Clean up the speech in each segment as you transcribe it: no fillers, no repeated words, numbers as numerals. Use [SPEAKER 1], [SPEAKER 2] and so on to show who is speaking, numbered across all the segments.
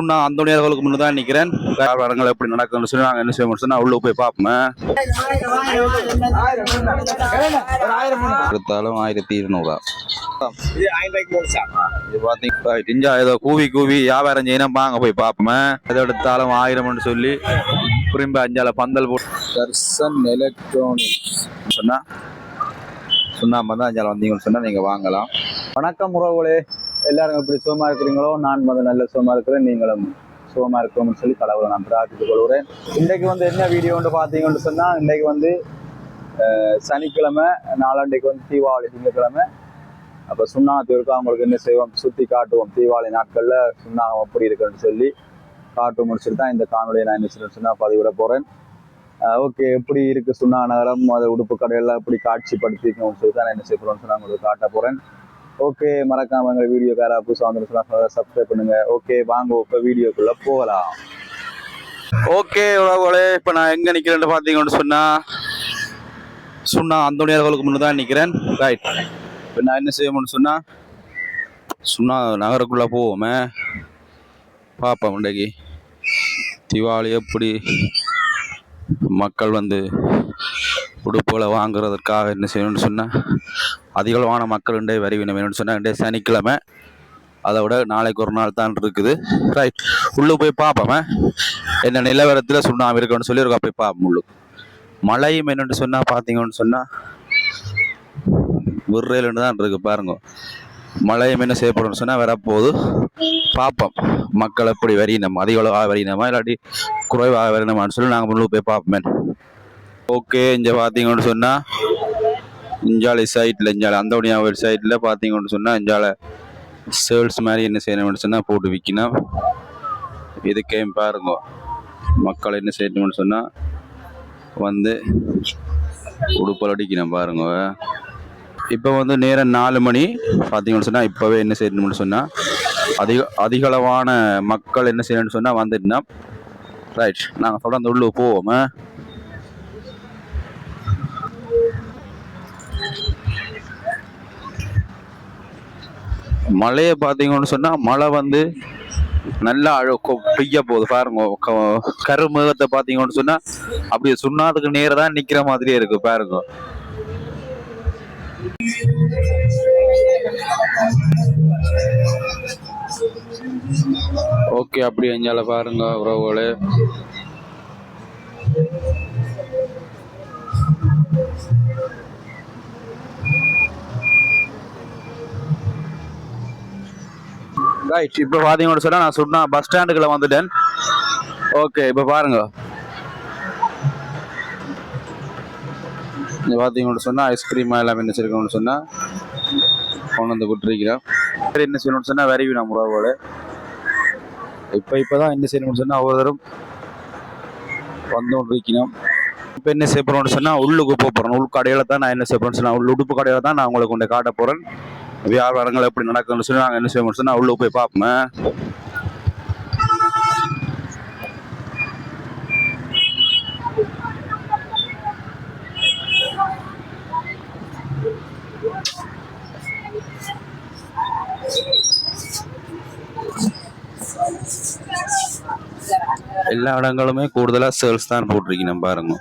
[SPEAKER 1] நான் அந்தோனியார்களுக்கு முன்னு தான் நிற்கிறேன். வியாபாரங்கள் எப்படி நடக்குன்னு சொல்லி நாங்கள் என்ன செய்வோம் சொன்னால் உள்ளே போய் பார்ப்போம். எடுத்தாலும் 1200 இது பார்த்தீங்கன்னா ஏதோ கூவி வியாபாரம் செய்யணும் வாங்க போய் பார்ப்போம். எதை எடுத்தாலும் 1000 சொல்லி திரும்ப 5 பந்தல் போட்டு தர்சன் எலக்ட்ரானிக்ஸ் சொன்னா சுண்ணாம்பு தான் 5 வந்தீங்கன்னு சொன்னா நீங்க வாங்கலாம். வணக்கம் உறவுகளே, எல்லாரும் எப்படி சுகமா இருக்கிறீங்களோ? நான் நல்ல சுகமா இருக்கிறேன், நீங்களும் சுகமா இருக்கணும்னு சொல்லி கடவுளை நான் பிரார்த்தித்துக் கொள்கிறேன். இன்றைக்கு என்ன வீடியோன்னு பார்த்தீங்கன்னு சொன்னா, இன்றைக்கு சனிக்கிழமை, நாளாண்டைக்கு தீபாவளி திங்கக்கிழமை. அப்போ சுண்ணாம்பு அவங்களுக்கு என்ன செய்வோம், சுற்றி காட்டுவோம். தீபாவளி நாட்களில் சுண்ணாம்பு எப்படி இருக்குன்னு சொல்லி காட்டு முடிச்சுட்டு தான் இந்த காணொலியை நான் என்ன செய்யணும்னு சொன்னால் பதிவிட போகிறேன். ஓகே, எப்படி இருக்குது சுண்ணா நகரம், அதை உடுப்பு கடையெல்லாம் எப்படி காட்சிப்படுத்திக்கணும்னு சொல்லி தான் நான் என்ன செய்யணும்னு சொன்னால் உங்களுக்கு காட்ட போகிறேன். ஓகே, மறக்காம எங்கள் வீடியோக்கார புதுசாக வந்து சப்ஸ்கிரைப் பண்ணுங்க. ஓகே, வாங்க இப்போ வீடியோக்குள்ளே போகலாம். ஓகே உறவுகளே, இப்போ நான் எங்கே நிற்கிறேன்னு பார்த்தீங்கன்னு சொன்னால் சுண்ணா அந்தோனியார்களுக்கு முன்னு தான் நிற்கிறேன். ரைட், இப்போ நான் என்ன செய்யணும்னு சொன்னால் சுண்ணா நகருக்குள்ளே போவோமே, பார்ப்போம். இன்றைக்கு தீபாவளி எப்படி மக்கள் உடுப்புகளை வாங்குறதுக்காக என்ன செய்யணும்னு சொன்னால் அதிகளவான மக்கள் இன்றைய வருவினம் வேணும்னு சொன்னால் இன்றைய சனிக்கிழமை, அதை விட நாளைக்கு ஒரு நாள் தான் இருக்குது. ரைட், உள்ளே போய் பார்ப்போம் என்ன நிலவரத்தில் சுண்ணாம்பு இருக்குன்னு சொல்லி இருக்கா, போய் பார்ப்போம். உள்ளு மழையும் என்னென்னு சொன்னால் பார்த்தீங்கன்னு சொன்னால் விரையிலுன்னு தான் இருக்குது பாருங்க. மழையும் என்ன செய்யப்படும்னு சொன்னால் வரப்போகுது, பார்ப்போம். மக்கள் எப்படி வரினோம், அதிகளவாக வரினோமா இல்லாட்டி குறைவாக வரினோமான்னு சொல்லி நாங்கள் முழு போய் பார்ப்போமே. ஓகே, இங்கே பார்த்தீங்கன்னு சொன்னால் இஞ்சாலை சைட்டில், அந்தோனியா சைட்டில் பார்த்தீங்கன்னு சொன்னால் இஞ்சால சேல்ஸ் மாதிரி என்ன செய்யணும்னு சொன்னால் போட்டு விற்கணும். இதுக்கே பாருங்க, மக்கள் என்ன செய்யணும்னு சொன்னால் உடுப்பல் அடிக்கணும் பாருங்க. இப்போ நேரம் 4 மணி பார்த்தீங்கன்னு சொன்னால் இப்போவே என்ன செய்யணும்னு சொன்னால் அதிகளவான மக்கள் என்ன செய்யணும்னு சொன்னால் வந்துட்டுனா. ரைட், நாங்கள் தொடர்ந்து உள்ளே போவோம். மழையை பார்த்தீங்கன்னு சொன்னால் மழை நல்லா பெய்ய போகுது பாருங்க. கருமேகத்தை பார்த்தீங்கன்னு சொன்னால் அப்படி சுண்ணாதுக்கு நேரம் தான் நிற்கிற மாதிரியே இருக்கு பாருங்க. ஓகே, அப்படி அஞ்சால பாருங்க உறவுகளே. ரைட், இப்போ பார்த்தீங்கன்னு சொன்னா நான் சொன்னா பஸ் ஸ்டாண்டுக்குள்ள வந்துட்டேன். ஓகே, இப்போ பாருங்க, பார்த்தீங்கன்னு சொன்னால் ஐஸ்கிரீம் எல்லாம் என்ன செய்யணும்னு சொன்னால் கொண்டு விட்டுருக்கிறோம். என்ன செய்யணும்னு சொன்னால் வரைவி நம்ம உறவோடு இப்போ தான் என்ன செய்யணும்னு சொன்னால் ஒவ்வொருத்தரும் கொண்டு இருக்கணும். இப்போ என்ன செய்ய போகிறோம்னு சொன்னால் உள்ளுக்கு போகிறேன். உள் கடையில் தான் நான் என்ன செய்ய போகிறேன்னு சொன்னால் உடுப்பு கடையில் தான் நான் உங்களுக்கு கொண்டு காட்ட போகிறேன். வியாபாரங்கள் எப்படி நடக்குதுன்னு சொல்லி நாங்கள் என்ன செய்யணும்னு சொன்னால் உள்ளே போய் பார்ப்போம். எல்லா இடங்களுமே கூடுதலாக சேல்ஸ் தான் போட்டிருக்கணும் பாருங்க.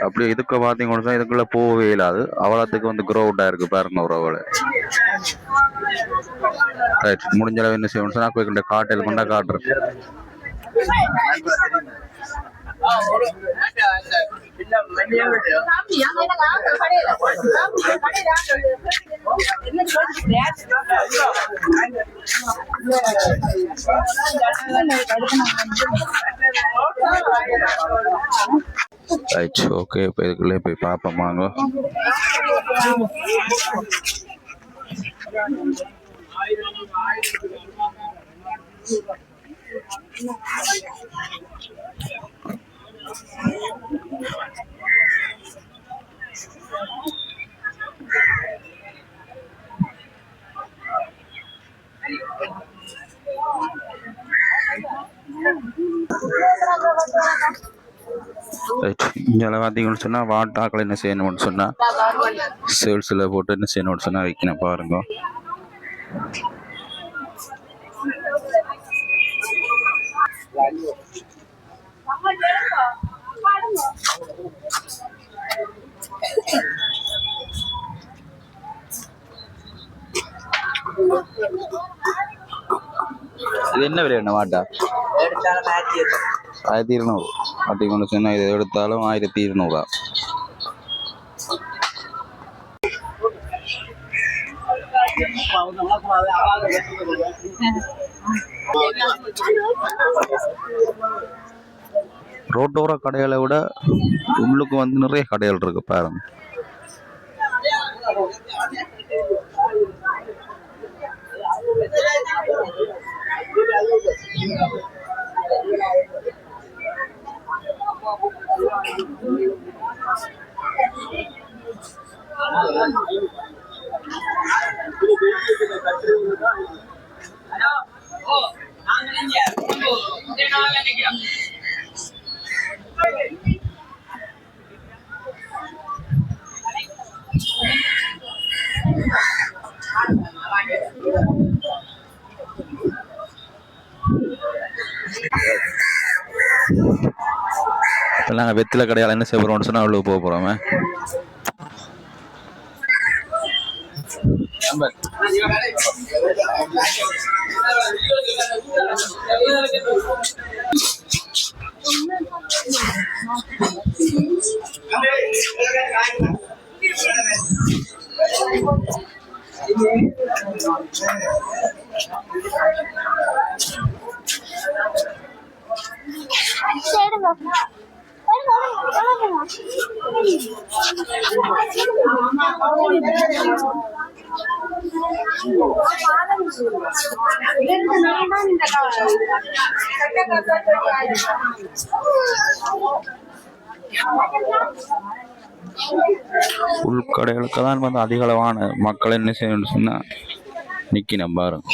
[SPEAKER 1] அப்படி இதுக்கு பாத்தீங்கன்னா இதுக்குள்ள போகவே இல்லாது அவலத்துக்கு வந்து க்ரௌண்டா இருக்கு பாருங்க ஒரு அவளை. ரைட், முடிஞ்ச அளவு என்ன செய்யணும் சொன்னா போய் காட்டல் கொண்டா காட்டுறது. ரைட், ஓகே, இப்போ இதுக்குள்ளே போய் பார்ப்போம் வாங்க. இங்கே பார்த்தீங்கன்னு சொன்னால் வாட்டாக்கள் என்ன செய்யணும்னு சொன்னால் சேல்ஸில் போட்டு என்ன செய்யணும்னு சொன்னால் வைக்கணும் பாருங்க. இது என்ன விலை என்ன வாட்டா? 1200. பார்த்தீங்கன்னு சொன்னால் இதை எடுத்தாலும் 1200. ரோட்டோர கடைகளை விட உள்ளுக்கு வந்து நிறைய கடைகள் இருக்கு பாருங்க. நாங்கள் வெத்தில கடையால் என்ன செய்ய போகிறோம்னு சொன்னால் அவ்வளோ போக போகிறோமே. உள்கடைகளுக்கு தான் வந்து அதிக அளவான மக்கள் என்ன செய்யணும்னு சொன்னா நிக்கணும் பாருங்க.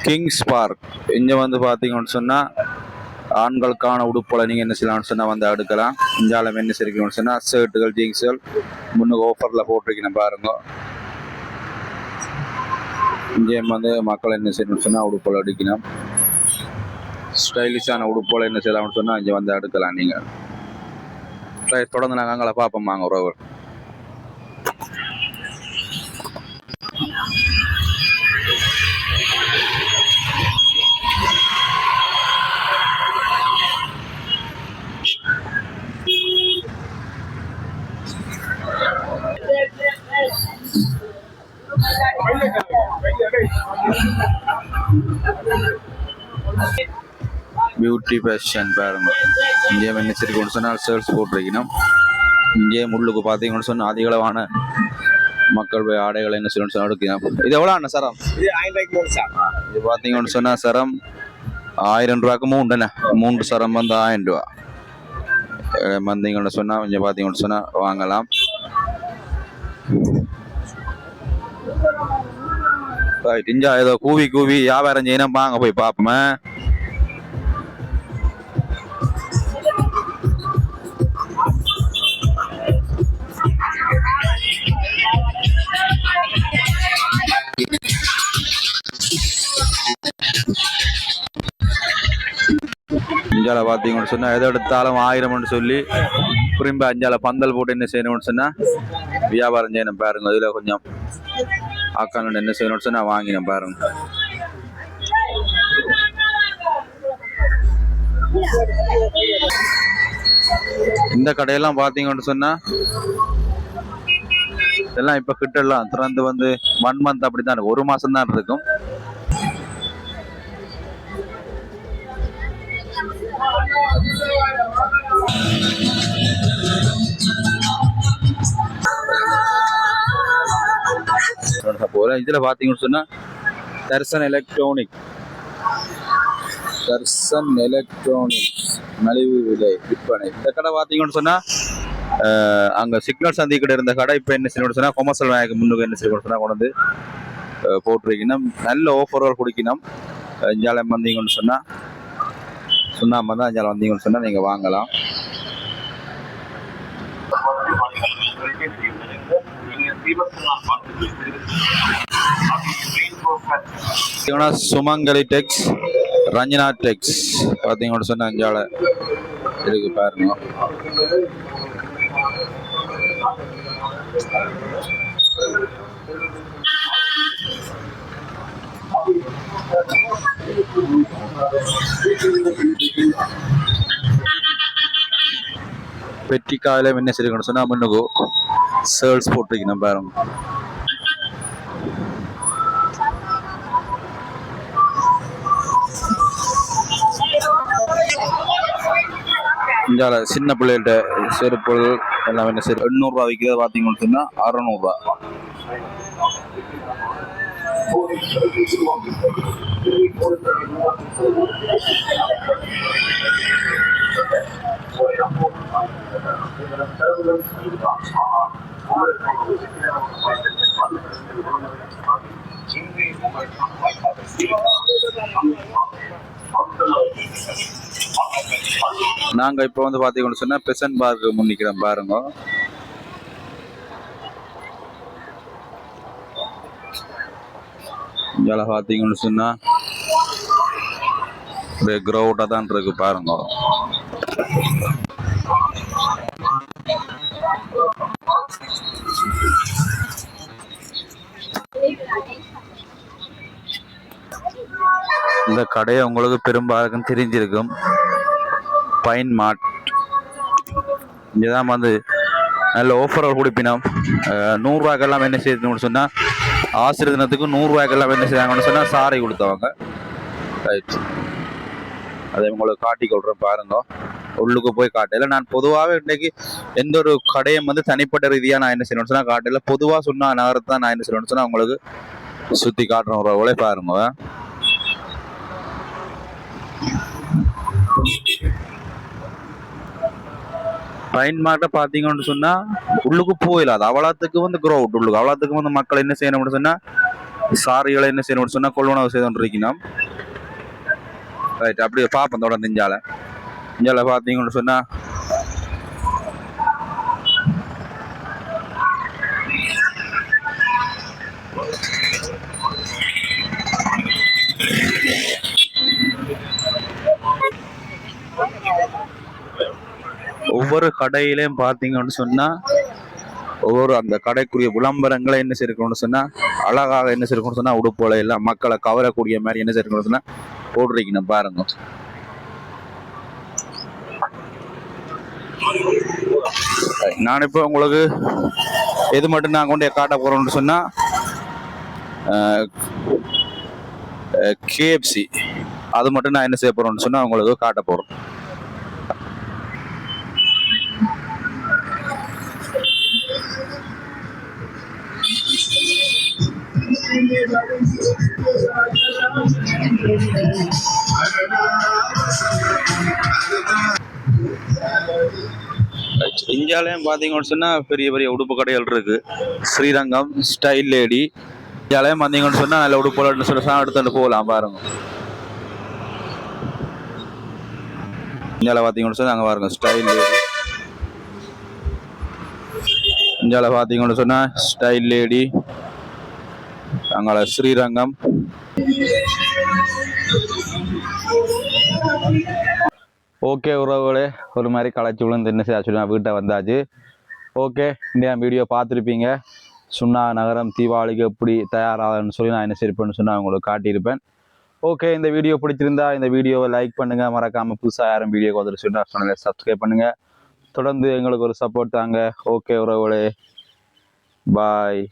[SPEAKER 1] கிங்ஸ் பார்க் இங்க வந்து பாத்தீங்கன்னு சொன்னா ஆண்களுக்கான உடுப்புகளை நீங்க என்ன செய்யலாம்னு சொன்னா வந்து எடுக்கலாம். இந்தியாவில் என்ன செய்யணும்னு சொன்னா ஷர்ட்டுகள் ஜீன்ஸுகள் முன்னுக்கு ஆஃபர்ல போட்டிருக்கணும் பாருங்க. இங்கே வந்து மக்கள் என்ன செய்யணும்னு சொன்னா உடுப்புகளை அடிக்கணும். ஸ்டைலிஷான உடுப்புகளை என்ன செய்யலாம்னு சொன்னா இங்க வந்து எடுக்கலாம். நீங்க தொடர்ந்து நாங்கள் அங்கே பார்ப்போம் வாங்க உறவு. பியூட்டி ஃபேஷன் பாருங்க. இங்கே என்ன சரிக்கணும்னு சொன்னால் ஷர்ட்ஸ் போட்டிருக்கணும். இங்கே முள்ளுக்கு பார்த்தீங்கன்னு சொன்னால் அதிகளவான மக்கள் போய் ஆடைகளை என்ன சொல்லணும்னு சொன்னால் எடுக்கணும். இது எவ்வளோ அண்ணா சரம்? இது பார்த்தீங்கன்னு சொன்னால் சரம் 1000 ரூபாய்க்கு 3 சரம் வந்து 1000 ரூபா. வந்தீங்கன்னு சொன்னால் கொஞ்சம் பார்த்தீங்கன்னு சொன்னால் வாங்கலாம். இஞ்சா ஏதோ கூவி வியாபாரம் செய்யணும் வாங்க போய் பார்ப்போமே. அஞ்சால பார்த்தீங்கன்னு சொன்னா எதை எடுத்தாலும் 1000 சொல்லி திரும்ப அஞ்சால பந்தல் போட்டு என்ன செய்யணும்னு சொன்னா வியாபாரம் செய்யணும் பாருங்க. இதுல கொஞ்சம் அக்கான என்ன செய்யணும்னு சொன்னா வாங்கினேன் பாருங்க. இந்த கடையெல்லாம் பார்த்தீங்கன்னு சொன்னா இதெல்லாம் இப்ப கிட்டலாம் திறந்து வந்து 1 மந்த் அப்படித்தான், 1 மாசம் தான் இருக்கும். இதுல பாத்தீங்கன்னு சொன்னா தர்சன் எலக்ட்ரானிக்ஸ் மலிவு விலை விற்பனை. இந்த கடை பாத்தீங்கன்னு சொன்னா அங்க சிக்னல் சந்தி கிட்ட இருந்த கடை இப்ப என்ன செய்யணும் சொன்னா கொமர்ஷியல் பேங்க் முன்னுக்கு என்ன செய்யணும் சொன்னா கொண்டு வந்து போட்டிருக்கணும். நல்ல ஆஃபர்கள் குடிக்கணும். அஞ்சாலம் வந்தீங்கன்னு சொன்னா சுண்ணாம்பு தான் அஞ்சாலம் வந்தீங்கன்னு சொன்னா நீங்க வாங்கலாம். சுமங்கலி டெக்ஸ், ரஞ்சனா டெக்ஸ் பாத்தீங்கன்னு சொன்னா அஞ்சால இருக்கு பாருங்க. பெட்டிக்காயில என்ன செய்யணும் சொன்னா முன்னுக்கு ஷர்ட்ஸ் போட்டிருக்கணும் பாருங்க. இந்தியால சின்ன பிள்ளைகிட்ட செருப்புகள் எல்லாம் என்ன சரி 800 ரூபா விற்கிறது பாத்தீங்கன்னு சொன்னா 600 ரூபா. நாங்க இப்ப வந்து பாத்தீங்கன்னு சொன்னா பெசன் பார்க்கு முன்னிக்கிறோம் பாருங்க. இங்க பாத்தீங்கன்னு சொன்னா கிரௌண்டா தான் இருக்கு பாருங்க. இந்த கடையை உங்களுக்கு பெரும்பாலும் தெரிஞ்சிருக்கும். பைன் மார்ட் இங்கதான் வந்து நல்ல ஆஃபர்கள் கொடுப்பினோம். 100 ரூபாய்க்கெல்லாம் என்ன செய்யணும்னு சொன்னா ஆசிரியர் தினத்துக்கு 100 ரூபாய்க்கெல்லாம் என்ன செய்யாங்கன்னு சொன்னா சாரி கொடுத்தவங்க. ரைட், அதை உங்களுக்கு காட்டி கொள்றேன் பாருங்க. உள்ளுக்கு போய் காட்டையில நான் பொதுவாகவே இன்னைக்கு எந்த ஒரு கடையும் வந்து தனிப்பட்ட ரீதியா நான் என்ன செய்யணும்னு சொன்னா காட்டையில பொதுவா சொன்னா நகரத்தை நான் என்ன செய்யணும்னு சொன்னா உங்களுக்கு சுத்தி காட்டுறேன். ஒரு உழை பாருங்க. பைன் மார்க்கெட்டை பார்த்தீங்கன்னு சொன்னா உள்ளுக்கு போயிடாது அவ்வளோத்துக்கு வந்து க்ரௌட் உள்ளுக்கு அவ்வளோத்துக்கு வந்து மக்கள் என்ன செய்யணும்னு சொன்னா சாரிகளை என்ன செய்யணும்னு சொன்னா கொள்வனவு செய்து கொண்டிருக்கணும். ரைட் அப்படியே பார்ப்போம் தொடர்ந்து இஞ்சால பார்த்தீங்கன்னு சொன்னா ஒவ்வொரு கடையிலையும் பார்த்தீங்கன்னு சொன்னா ஒவ்வொரு அந்த கடைக்குரிய விளம்பரங்களை என்ன செய்யணும்னு சொன்னா அழகாக என்ன செய்யணும்னு சொன்னா உடுப்புகளை எல்லாம் மக்களை கவரக்கூடிய மாதிரி என்ன செய்யணும்னு சொன்னா போட்டிருக்கணும் பாருங்க. நான் இப்போ உங்களுக்கு எது மட்டும் நான் கொண்டு காட்ட போறோம்னு சொன்னா KFC அது மட்டும் நான் என்ன செய்ய போறோம்னு சொன்னா உங்களுக்கு காட்ட போறோம். இந்தியாலயும் பாத்தீங்கன்னு சொன்னா பெரிய பெரிய உடுப்பு கடைகள் இருக்கு. ஸ்ரீரங்கம் ஸ்டைல் லேடி இந்தியாலயும் பாத்தீங்கன்னு சொன்னா நல்ல உடுப்பு சொல்லி எடுத்துட்டு போகலாம் பாருங்க. இந்தியாவில் பாத்தீங்கன்னு சொன்னா அங்க பாருங்க ஸ்டைல் லேடி. இந்தியாவில் பாத்தீங்கன்னு சொன்னா ஸ்டைல் லேடி அங்கே ஸ்ரீரங்கம். ஓகே உறவுகளே ஒரு மாதிரி களைச்சி விழுந்து என்ன செய்ய நான் வீட்டை வந்தாச்சு. ஓகே இந்த வீடியோ பார்த்துருப்பீங்க. சுண்ணா நகரம் தீபாவளிக்கு எப்படி தயாராகுன்னு சொல்லி நான் என்ன செய்யப்பேன்னு சொன்னால் உங்களுக்கு காட்டியிருப்பேன். ஓகே இந்த வீடியோ பிடிச்சிருந்தா இந்த வீடியோவை லைக் பண்ணுங்கள். மறக்காமல் புதுசாக யாரும் வீடியோக்கு வந்துட்டு சொன்னால் சேனலை சப்ஸ்கிரைப் பண்ணுங்கள். தொடர்ந்து எங்களுக்கு ஒரு சப்போர்ட் தாங்க. ஓகே உறவுகளே பாய்.